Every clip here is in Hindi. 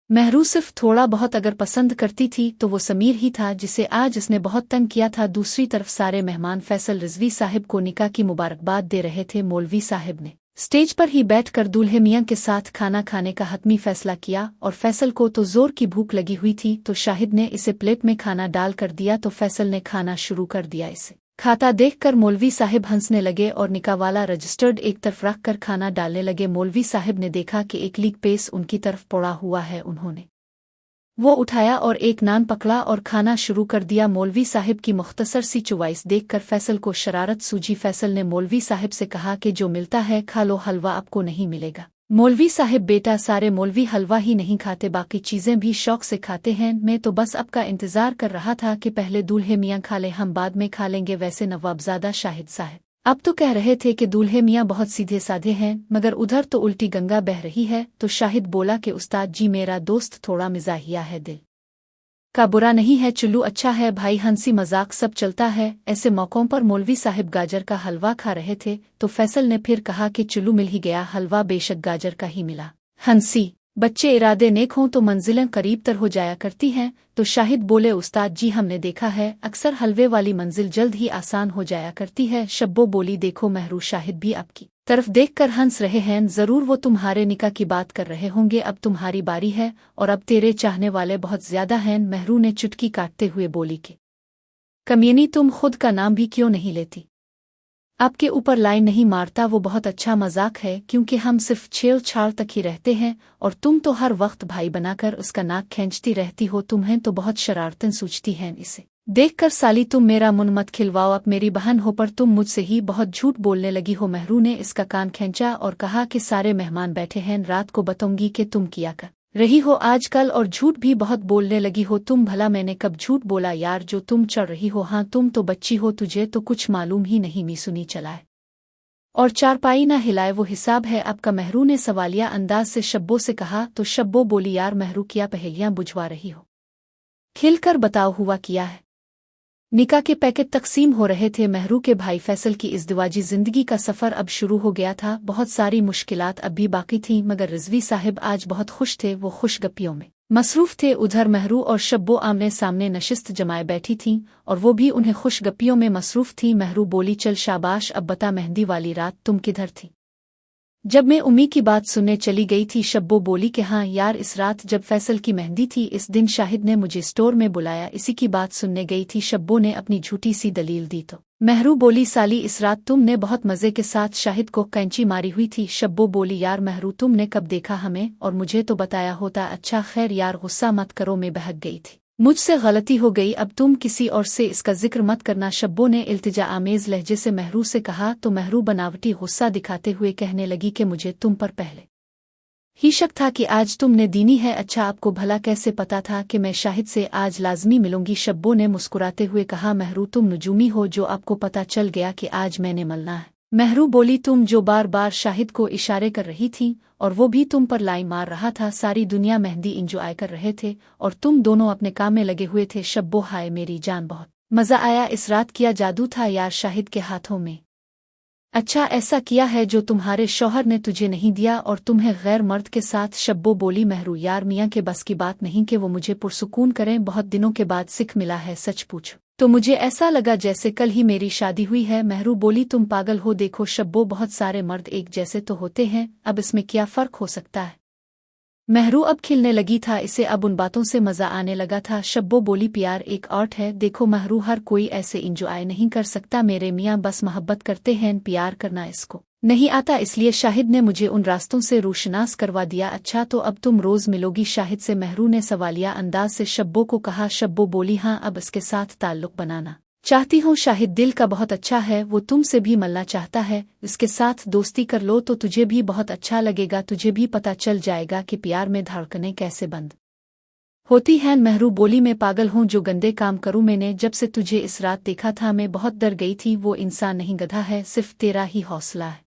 महरू सिर्फ थोड़ा बहुत अगर पसंद करती थी तो वो समीर ही था जिसे आज इसने बहुत तंग किया था। दूसरी तरफ सारे मेहमान फैसल रिजवी साहिब को निकाह की मुबारकबाद दे रहे थे। मौलवी साहिब ने स्टेज पर ही बैठकर दूल्हे मियां के साथ खाना खाने का हतमी फैसला किया और फैसल को तो जोर की भूख लगी हुई थी तो शाहिद ने इसे प्लेट में खाना डाल कर दिया तो फैसल ने खाना शुरू कर दिया। इसे खाता देखकर मौलवी साहिब हंसने लगे और निकाह वाला रजिस्टर्ड एक तरफ रख कर खाना डालने लगे। मौलवी साहिब ने देखा कि एक लीक पेस उनकी तरफ पड़ा हुआ है। उन्होंने वो उठाया और एक नान पकड़ा और खाना शुरू कर दिया। मौलवी साहिब की मुख्तसर सी चुवाइस देखकर फैसल को शरारत सूझी। फैसल ने मौलवी साहिब से कहा कि जो मिलता है खा लो, हलवा आपको नहीं मिलेगा। मौलवी साहिब बेटा, सारे मौलवी हलवा ही नहीं खाते, बाकी चीजें भी शौक से खाते हैं। मैं तो बस आपका इंतजार कर रहा था कि पहले दूल्हे मियाँ खा ले, हम बाद में खा लेंगे। वैसे नवाबजादा शाहिद साहब अब तो कह रहे थे कि दूल्हे मियाँ बहुत सीधे साधे हैं, मगर उधर तो उल्टी गंगा बह रही है। तो शाहिद बोला कि उस्ताद जी, मेरा दोस्त थोड़ा मिजाहिया है, दिल का बुरा नहीं है, चुल्लू अच्छा है भाई, हंसी मजाक सब चलता है। ऐसे मौकों पर मौलवी साहिब गाजर का हलवा खा रहे थे तो फैसल ने फिर कहा कि चुल्लू मिल ही गया, हलवा बेशक गाजर का ही मिला। हंसी बच्चे इरादे नेक हों तो मंजिलें करीब तर हो जाया करती हैं। तो शाहिद बोले, उस्ताद जी हमने देखा है अक्सर हलवे वाली मंजिल जल्द ही आसान हो जाया करती है। शब्बो बोली, देखो महरू, शाहिद भी आपकी तरफ देखकर हंस रहे हैं, जरूर वो तुम्हारे निकाह की बात कर रहे होंगे। अब तुम्हारी बारी है और अब तेरे चाहने वाले बहुत ज्यादा हैं। महरू ने चुटकी काटते हुए बोली कि कमीनी, तुम खुद का नाम भी क्यों नहीं लेती? आपके ऊपर लाइन नहीं मारता, वो बहुत अच्छा मजाक है, क्योंकि हम सिर्फ छेड़छाड़ तक ही रहते हैं और तुम तो हर वक्त भाई बनाकर उसका नाक खींचती रहती हो। तुम्हें तो बहुत शरारतें सूझती हैं। इसे देखकर साली, तुम मेरा मुंह मत खिलवाओ, अब मेरी बहन हो पर तुम मुझसे ही बहुत झूठ बोलने लगी हो। महरू ने इसका कान खींचा और कहा कि सारे मेहमान बैठे हैं, रात को बताऊंगी कि तुम किया कर रही हो आजकल, और झूठ भी बहुत बोलने लगी हो तुम। भला मैंने कब झूठ बोला यार, जो तुम चढ़ रही हो। हाँ, तुम तो बच्ची हो, तुझे तो कुछ मालूम ही नहीं, मी सुनी चलाए और चारपाई ना हिलाए, वो हिसाब है आपका। महरू ने सवालिया अंदाज से शब्बो से कहा तो शब्बो बोली, यार महरू, क्या पहेलियां बुझवा रही हो? खिलकर बताओ, हुआ क्या है? निकाह के पैकेट तकसीम हो रहे थे। महरू के भाई फैसल की इज़्दिवाजी जिंदगी का सफर अब शुरू हो गया था। बहुत सारी मुश्किलात अब भी बाकी थीं, मगर रिजवी साहिब आज बहुत खुश थे। वो खुशगपियों में मसरूफ थे। उधर महरू और शब्बो आमने सामने नशिस्त जमाए बैठी थीं और वो भी उन्हें खुशगपियों में मसरूफ थीं। महरू बोली, चल शाबाश, अब बता मेहंदी वाली रात तुम किधर थी जब मैं उम्मी की बात सुनने चली गई थी? शब्बो बोली कि हाँ यार, इस रात जब फैसल की मेहंदी थी, इस दिन शाहिद ने मुझे स्टोर में बुलाया, इसी की बात सुनने गई थी। शब्बो ने अपनी झूठी सी दलील दी तो महरू बोली, साली, इस रात तुमने बहुत मजे के साथ शाहिद को कैंची मारी हुई थी। शब्बो बोली, यार महरू, तुमने कब देखा हमें, और मुझे तो बताया होता। अच्छा खैर यार, गुस्सा मत करो, मैं बहक गई थी, मुझसे गलती हो गई, अब तुम किसी और से इसका जिक्र मत करना। शब्बो ने इल्तिजा आमेज लहजे से महरू से कहा तो महरू बनावटी गुस्सा दिखाते हुए कहने लगी कि मुझे तुम पर पहले ही शक था कि आज तुमने दीनी है। अच्छा, आपको भला कैसे पता था कि मैं शाहिद से आज लाजमी मिलूंगी? शब्बो ने मुस्कुराते हुए कहा, महरू, तुम नजूमी हो, जो आपको पता चल गया कि आज मैंने मलना है। महरू बोली, तुम जो बार बार शाहिद को इशारे कर रही थी और वो भी तुम पर लाई मार रहा था, सारी दुनिया मेहंदी इंजॉय कर रहे थे और तुम दोनों अपने काम में लगे हुए थे। शब्बो, हाय मेरी जान, बहुत मजा आया इस रात, किया जादू था यार शाहिद के हाथों में। अच्छा, ऐसा किया है जो तुम्हारे शौहर ने तुझे नहीं दिया और तुम्हें गैर मर्द के साथ? शब्बो बोली, महरू यार, मियाँ के बस की बात नहीं कि वो मुझे पुरसुकून करें, बहुत दिनों के बाद सिख मिला है, सच पूछो तो मुझे ऐसा लगा जैसे कल ही मेरी शादी हुई है। महरू बोली, तुम पागल हो, देखो शब्बो, बहुत सारे मर्द एक जैसे तो होते हैं, अब इसमें क्या फ़र्क हो सकता है? महरू अब खिलने लगी था, इसे अब उन बातों से मज़ा आने लगा था। शब्बो बोली, प्यार एक आर्ट है, देखो महरू, हर कोई ऐसे इंजॉय नहीं कर सकता, मेरे मियाँ बस मोहब्बत करते हैं, प्यार करना इसको नहीं आता, इसलिए शाहिद ने मुझे उन रास्तों से रूशनास करवा दिया। अच्छा, तो अब तुम रोज़ मिलोगी शाहिद से? महरू ने सवालिया अंदाज से शब्बो को कहा। शब्बो बोली, हाँ, अब इसके साथ ताल्लुक़ बनाना चाहती हूँ, शाहिद दिल का बहुत अच्छा है, वो तुमसे भी मिलना चाहता है, इसके साथ दोस्ती कर लो तो तुझे भी बहुत अच्छा लगेगा, तुझे भी पता चल जाएगा कि प्यार में धड़कनें कैसे बंद होती हैं। महरू बोली, मैं पागल हूँ जो गंदे काम करूँ, मैंने जब से तुझे इस रात देखा था मैं बहुत डर गई थी, वो इंसान नहीं गधा है, सिर्फ तेरा ही हौसला है।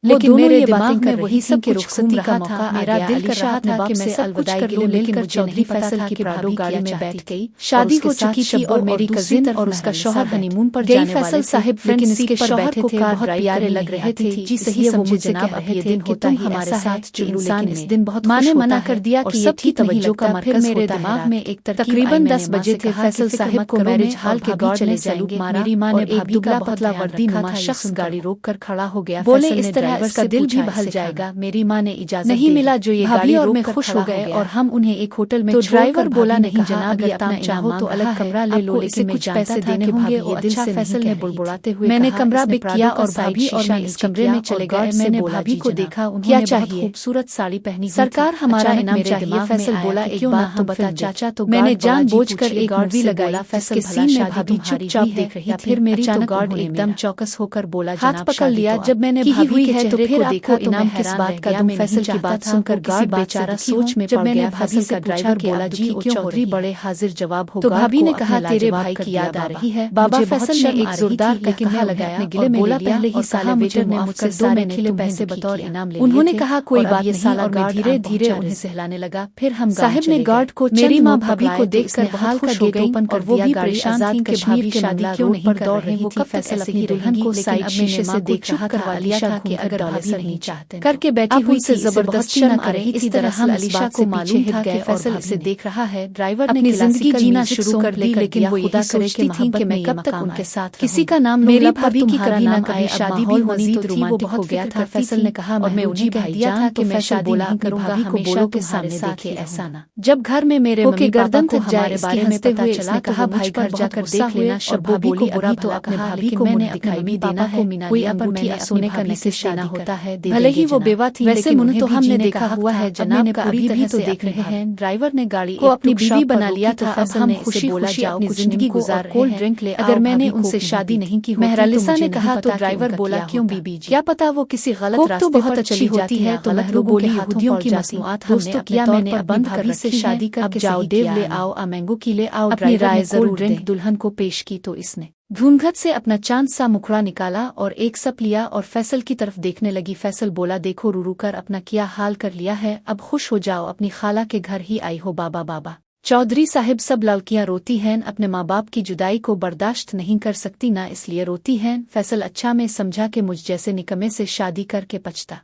लेकिन मेरे दिमाग में वही सब के रुखसती का मौका मेरा दिल कर रहा था कि मैं सब कुछ कर लूं, लेकिन मुझे नहीं पता था कि प्राडो गाड़ी में बैठ गई। शादी हो चुकी थी और मेरी कजिन और उसका शौहर हनीमून पर जाने वाले थे। साहिब फ्रेंड सीट पर बैठे थे, बहुत प्यारे लग रहे थे। जी सही समझे जनाब, अब ये दिन होता ही हमारे साथ चुनू, लेकिन इस दिन बहुत माँ ने मना कर दिया कि ये ठीक तवज्जो का मरकज मेरे दिमाग में एक तकरीबन 10 बजे थे। फैसल साहिब को मैरिज हॉल के गार्ड ने सैल्यूट मारा। मेरी माँ ने एक दुबला पतला वर्दी नुमा शख्स गाड़ी रोक कर खड़ा हो गया। बोले इस तरह इसका दिल भी बहल जाएगा। मेरी माँ ने इजाजत नहीं मिला जो ये भाभी और मैं खुश हो गए और हम उन्हें एक होटल में। तो ड्राइवर बोला नहीं जनाब, अगर अपना चाहो तो अलग कमरा ले लो, लेकिन कुछ पैसे देने होंगे। वो दिल से फैसल ने बुड़बुड़ाते हुए मैंने कमरा बुक किया और भाभी और मैं इस कमरे में चले गए। मैंने भाभी को देखा, उन्होंने बहुत खूबसूरत साड़ी पहनी। सरकार हमारा इनाम चाहिए। फैसल बोला एक बात तो बता चाचा। तो मैंने जानबूझकर एक मूवी लगाई। फैसल सीन में भाभी चुपचाप देख रही, फिर मेरी तो गार्ड एकदम चौकस होकर बोला हाथ पकड़ लिया। जब मैंने भाभी के चेहरे को देखा तो इनाम किस बात का। तुम फैसल की बात सुनकर गार्ड बेचारा सोच में पड़ गया। फैसल का ड्राइवर बोला जी चौधरी बड़े हाजिर जवाब हो। तो भाभी ने कहा तेरे भाई की याद आ रही है। बाबा फैसल ने एक जोरदार कहकहा लगाया गिले में बोला पहले ही साला वेटर ने मुझसे 2 महीने पैसे बतौर इनाम ले। उन्होंने कहा कोई बात नहीं साला गार्ड धीरे धीरे उन्हें सहलाने लगा। फिर हम साहिब ने गार्ड को मेरी माँ भाभी को देखकर हाल का गेट ओपन कर वो भी परेशान थी कि भाभी की शादी क्यों नहीं कर रहे। वो कब फैसल अपनी दुल्हन को साइड शीशे से देख रहा करवा लिया था कि अगर भाभी नहीं चाहते करके बैठी हुई से जबरदस्त शर्म आ रही। इस तरह हम अलीशा को मालूम था कि फैसल इसे देख रहा है। ड्राइवर ने जिंदगी जीना शुरू कर दी, लेकिन वो खुदा सोचती थी कि मैं कब तक उनके साथ किसी का नाम मेरी भाभी की कभी ना कभी शादी भी होनी तो थी। वो बहुत गया था। फैसल ने कहा और मैं उन्हें कह दिया था कि मैं शादी नहीं करूंगा, हमेशा के सामने देखे ऐसा ना। जब घर में मेरे मम्मी गर्दन थक जाए हमारे बारे में पता चला, कहा भाई घर जाकर देख लेना। शब भाभी को बुरा तो अपने भाभी को मैंने दिखाई भी देना है। कोई अपन सोने का मैसेज शाना होता है, भले ही वो बेवा थी। वैसे मुन तो हमने देखा हुआ है जनाब का, अभी भी तो देख रहे हैं। ड्राइवर ने गाड़ी को अपनी बीवी बना लिया था। अब हम खुशी खुशी अपनी जिंदगी गुजार कोल्ड ड्रिंक ले। अगर मैंने उनसे शादी नहीं की, मेहरालिसा ने कहा। तो ड्राइवर बोला क्यों बीबी जी, क्या पता वो किसी गलत रास्ते तो बहुत अच्छी होती है। तो महरू बोली यहूदियों की मसनूआत हमने किया, मैंने बंद कर से शादी करके जाओ देव ले आओ, मैंगो की ले आओ। अपनी राय जरूर ड्रिंक दुल्हन को पेश की तो इसने घूंघट से अपना चांद सा मुखड़ा निकाला और एक सप लिया और फैसल की तरफ देखने लगी। फैसल बोला देखो रूरू कर अपना क्या हाल कर लिया है, अब खुश हो जाओ, अपनी खाला के घर ही आई हो। बाबा बाबा चौधरी साहिब सब लड़कियां रोती हैं, अपने माँ बाप की जुदाई को बर्दाश्त नहीं कर सकती ना, इसलिए रोती हैं। फैसल अच्छा में समझा कि मुझ जैसे निकम्मे से शादी करके पछता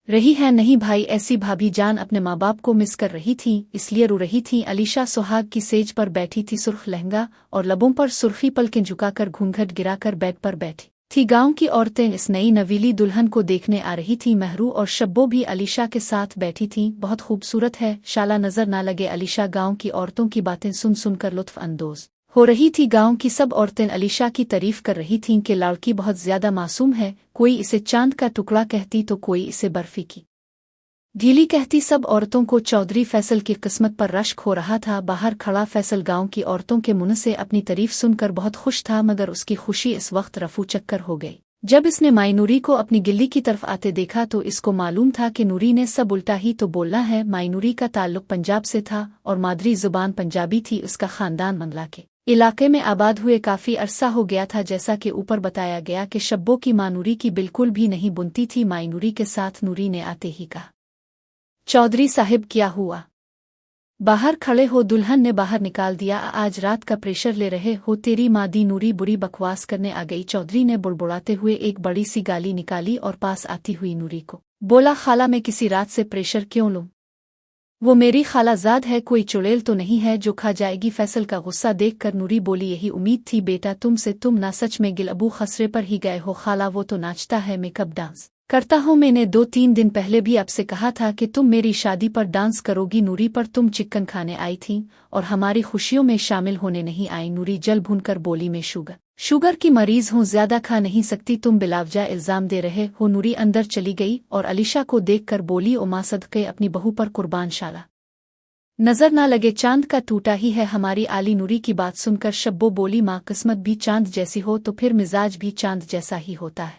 रही है। नहीं भाई, ऐसी भाभी जान अपने माँ बाप को मिस कर रही थी, इसलिए रो रही थी। अलीशा सुहाग की सेज पर बैठी थी, सुर्ख लहंगा और लबों पर सुर्खी पलकें झुकाकर घूंघट गिराकर बेड पर बैठी थी। गांव की औरतें इस नई नवीली दुल्हन को देखने आ रही थी। महरू और शब्बो भी अलीशा के साथ बैठी थीं। बहुत खूबसूरत है, शाला नजर ना लगे। अलीशा गांव की औरतों की बातें सुन सुनकर लुत्फ अंदोज हो रही थी। गांव की सब औरतें अलीशा की तारीफ कर रही थीं कि लड़की बहुत ज्यादा मासूम है। कोई इसे चांद का टुकड़ा कहती तो कोई इसे बर्फी की ढीली कहती। सब औरतों को चौधरी फैसल की किस्मत पर रश्क हो रहा था। बाहर खड़ा फैसल गांव की औरतों के मुंह से अपनी तारीफ सुनकर बहुत खुश था, मगर उसकी खुशी इस वक्त रफू चक्कर हो गई। जब इसने माई नूरी को अपनी गिल्ली की तरफ आते देखा तो इसको मालूम था कि नूरी ने सब उल्टा ही तो बोलना है। माई नूरी का ताल्लुक पंजाब से था और मादरी जुबान पंजाबी थी। उसका खानदान मंगला के इलाके में आबाद हुए काफी अरसा हो गया था। जैसा कि ऊपर बताया गया कि शब्बों की माँ नूरी की बिल्कुल भी नहीं बुनती थी। माई नूरी के साथ नूरी ने आते ही कहा चौधरी साहिब क्या हुआ, बाहर खड़े हो। दुल्हन ने बाहर निकाल दिया। आज रात का प्रेशर ले रहे हो, तेरी माँ दी नूरी बुरी बकवास करने आ गई। चौधरी ने बुड़बुड़ाते हुए एक बड़ी सी गाली निकाली और पास आती हुई नूरी को बोला खाला मैं किसी रात से प्रेशर क्यों लूं, वो मेरी खालाजाद है, कोई चुड़ैल तो नहीं है जो खा जाएगी। फैसल का गुस्सा देखकर नूरी बोली यही उम्मीद थी बेटा तुमसे, तुम ना सच में गिल अबू खसरे पर ही गए हो। खाला वो तो नाचता है, मेकअप डांस करता हूँ। मैंने 2-3 दिन पहले भी आपसे कहा था कि तुम मेरी शादी पर डांस करोगी। नूरी पर तुम चिकन खाने आई थी और हमारी खुशियों में शामिल होने नहीं आई। नूरी जल भुनकर बोली मैं शुगर की मरीज हूँ, ज्यादा खा नहीं सकती, तुम बिलावजा इल्जाम दे रहे हो। नूरी अंदर चली गई और अलीशा को देखकर बोली ओ माँ सदके अपनी बहू पर कुर्बान शाला नजर ना लगे, चांद का टूटा ही है हमारी आली। नूरी की बात सुनकर शब्बो बोली माँ किस्मत भी चांद जैसी हो तो फिर मिजाज भी चांद जैसा ही होता है।